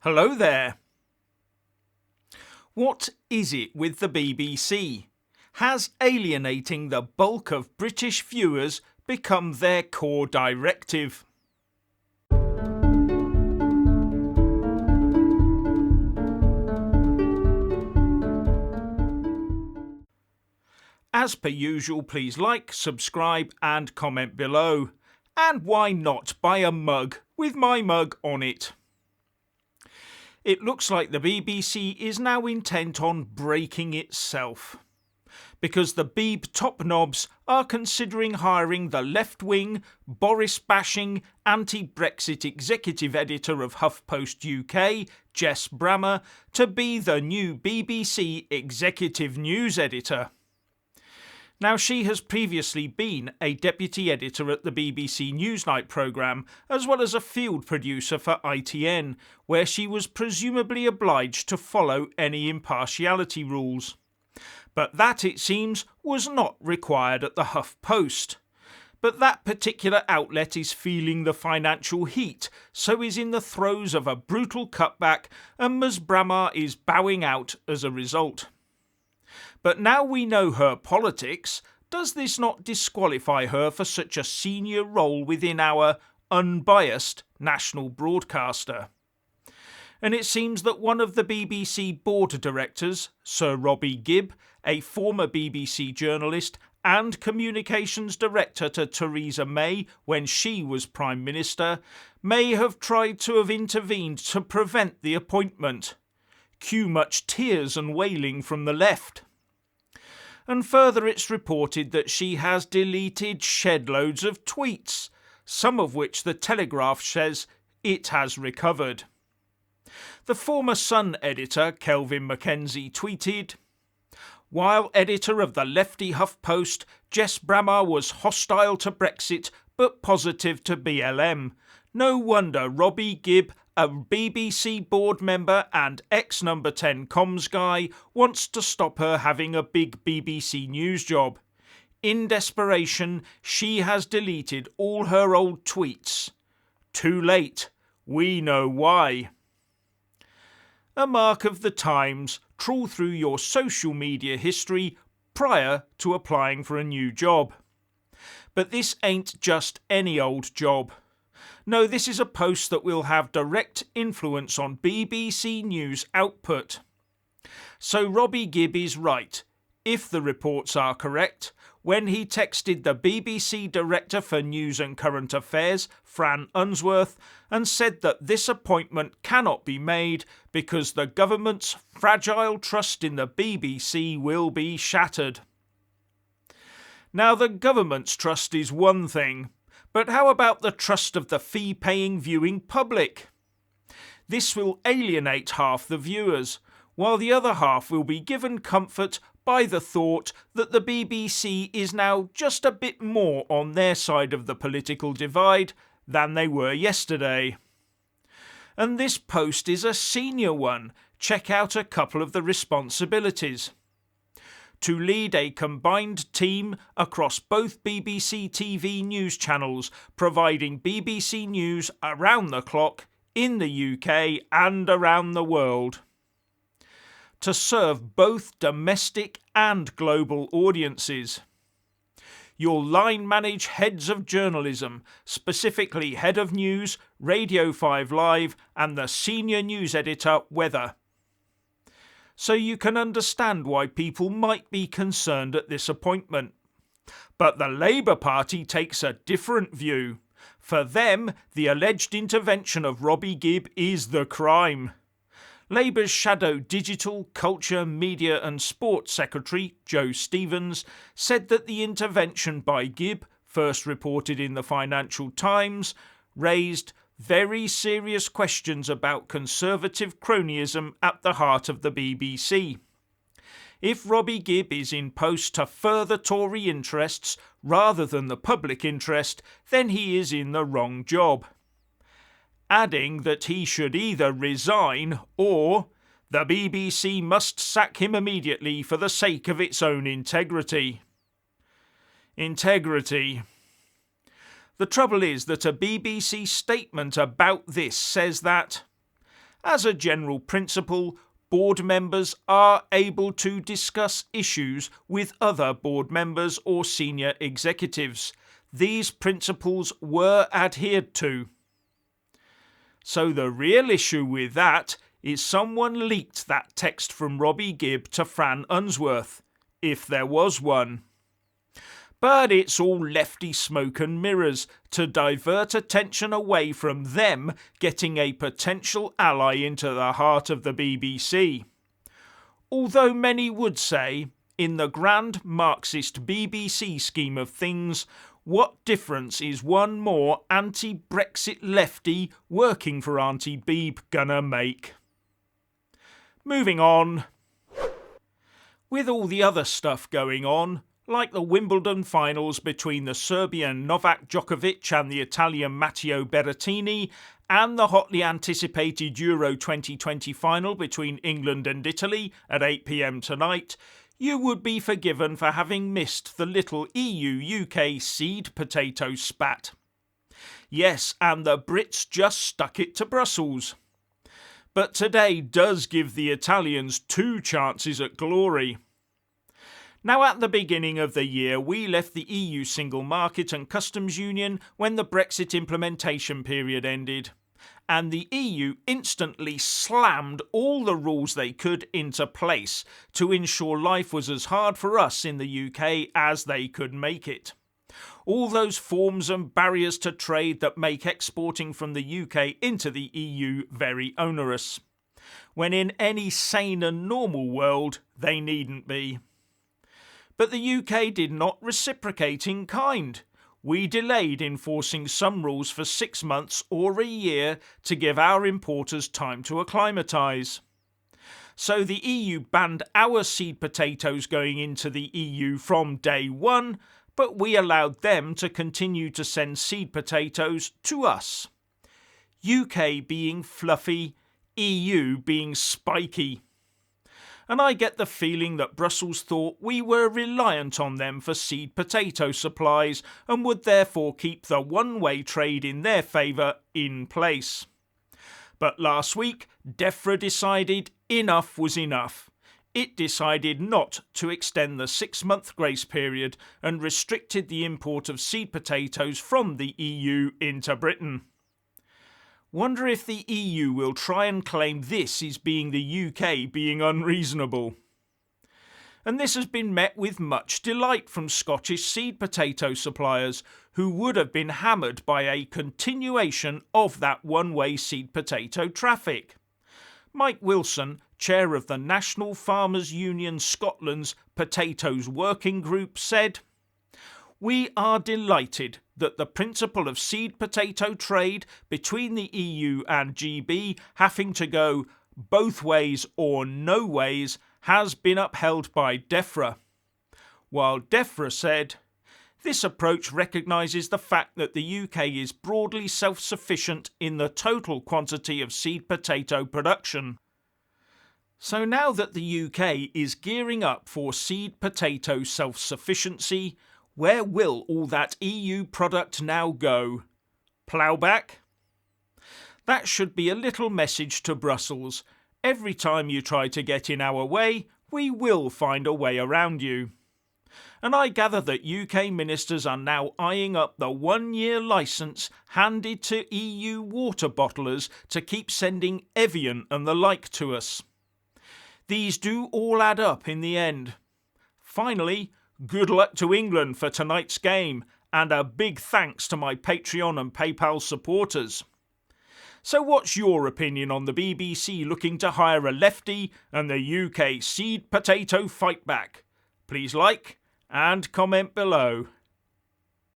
Hello there. What is it with the BBC? Has alienating the bulk of British viewers become their core directive? As per usual, please like, subscribe and comment below. And why not buy a mug with my mug on it? It looks like the BBC is now intent on breaking itself, because the Beeb top knobs are considering hiring the left-wing, Boris-bashing, anti-Brexit executive editor of HuffPost UK, Jess Brammar, to be the new BBC executive news editor. Now, she has previously been a deputy editor at the BBC Newsnight programme, as well as a field producer for ITN, where she was presumably obliged to follow any impartiality rules. But that, it seems, was not required at the HuffPost. But that particular outlet is feeling the financial heat, so is in the throes of a brutal cutback, and Ms Brammar is bowing out as a result. But now we know her politics, does this not disqualify her for such a senior role within our unbiased national broadcaster? And it seems that one of the BBC board directors, Sir Robbie Gibb, a former BBC journalist and communications director to Theresa May when she was Prime Minister, may have tried to have intervened to prevent the appointment. Cue much tears and wailing from the left. And further, it's reported that she has deleted shed loads of tweets, some of which the Telegraph says it has recovered. The former Sun editor, Kelvin Mackenzie, tweeted, "While editor of the lefty HuffPost, Jess Brammar was hostile to Brexit but positive to BLM. No wonder Robbie Gibb, a BBC board member and ex-Number 10 comms guy, wants to stop her having a big BBC news job. In desperation, she has deleted all her old tweets. Too late. We know why." A mark of the times, trawl through your social media history prior to applying for a new job. But this ain't just any old job. No, this is a post that will have direct influence on BBC News output. So Robbie Gibb is right, if the reports are correct, when he texted the BBC Director for News and Current Affairs, Fran Unsworth, and said that this appointment cannot be made because the government's fragile trust in the BBC will be shattered. Now, the government's trust is one thing, but how about the trust of the fee-paying viewing public? This will alienate half the viewers, while the other half will be given comfort by the thought that the BBC is now just a bit more on their side of the political divide than they were yesterday. And this post is a senior one. Check out a couple of the responsibilities. To lead a combined team across both BBC TV news channels, providing BBC News around the clock in the UK and around the world. To serve both domestic and global audiences. You'll line manage heads of journalism, specifically Head of News, Radio 5 Live and the Senior News Editor Weather. So you can understand why people might be concerned at this appointment. But the Labour Party takes a different view. For them, the alleged intervention of Robbie Gibb is the crime. Labour's shadow Digital, Culture, Media and Sports Secretary, Joe Stevens, said that the intervention by Gibb, first reported in the Financial Times, raised very serious questions about Conservative cronyism at the heart of the BBC. If Robbie Gibb is in post to further Tory interests rather than the public interest, then he is in the wrong job. Adding that he should either resign or the BBC must sack him immediately for the sake of its own integrity. Integrity. The trouble is that a BBC statement about this says that As a general principle, board members are able to discuss issues with other board members or senior executives. These principles were adhered to. So the real issue with that is someone leaked that text from Robbie Gibb to Fran Unsworth, if there was one. But it's all lefty smoke and mirrors to divert attention away from them getting a potential ally into the heart of the BBC. Although many would say, in the grand Marxist BBC scheme of things, what difference is one more anti-Brexit lefty working for Auntie Beeb gonna make? Moving on. With all the other stuff going on, like the Wimbledon finals between the Serbian Novok Djokovic and the Italian Matteo Berrettini, and the hotly anticipated Euro 2020 final between England and Italy at 8 p.m. tonight, you would be forgiven for having missed the little EU-UK seed potato spat. Yes, and the Brits just stuck it to Brussels. But today does give the Italians 2 chances at glory. Now, at the beginning of the year, we left the EU Single Market and Customs Union when the Brexit implementation period ended, and the EU instantly slammed all the rules they could into place to ensure life was as hard for us in the UK as they could make it. All those forms and barriers to trade that make exporting from the UK into the EU very onerous, when in any sane and normal world they needn't be. But the UK did not reciprocate in kind. We delayed enforcing some rules for 6 months or a year to give our importers time to acclimatise. So the EU banned our seed potatoes going into the EU from day one, but we allowed them to continue to send seed potatoes to us. UK being fluffy, EU being spiky. And I get the feeling that Brussels thought we were reliant on them for seed potato supplies and would therefore keep the one-way trade in their favour in place. But last week, DEFRA decided enough was enough. It decided not to extend the 6-month grace period and restricted the import of seed potatoes from the EU into Britain. Wonder if the EU will try and claim this is being the UK being unreasonable. And this has been met with much delight from Scottish seed potato suppliers who would have been hammered by a continuation of that one-way seed potato traffic. Mike Wilson, chair of the National Farmers Union Scotland's Potatoes Working Group, said, "We are delighted that the principle of seed potato trade between the EU and GB having to go both ways or no ways has been upheld by DEFRA." While DEFRA said, "This approach recognises the fact that the UK is broadly self-sufficient in the total quantity of seed potato production." So now that the UK is gearing up for seed potato self-sufficiency, where will all that EU product now go? Ploughback? That should be a little message to Brussels. Every time you try to get in our way, we will find a way around you. And I gather that UK ministers are now eyeing up the 1-year licence handed to EU water bottlers to keep sending Evian and the like to us. These do all add up in the end. Finally, good luck to England for tonight's game, and a big thanks to my Patreon and PayPal supporters. So what's your opinion on the BBC looking to hire a lefty and the UK seed potato fight back? Please like and comment below.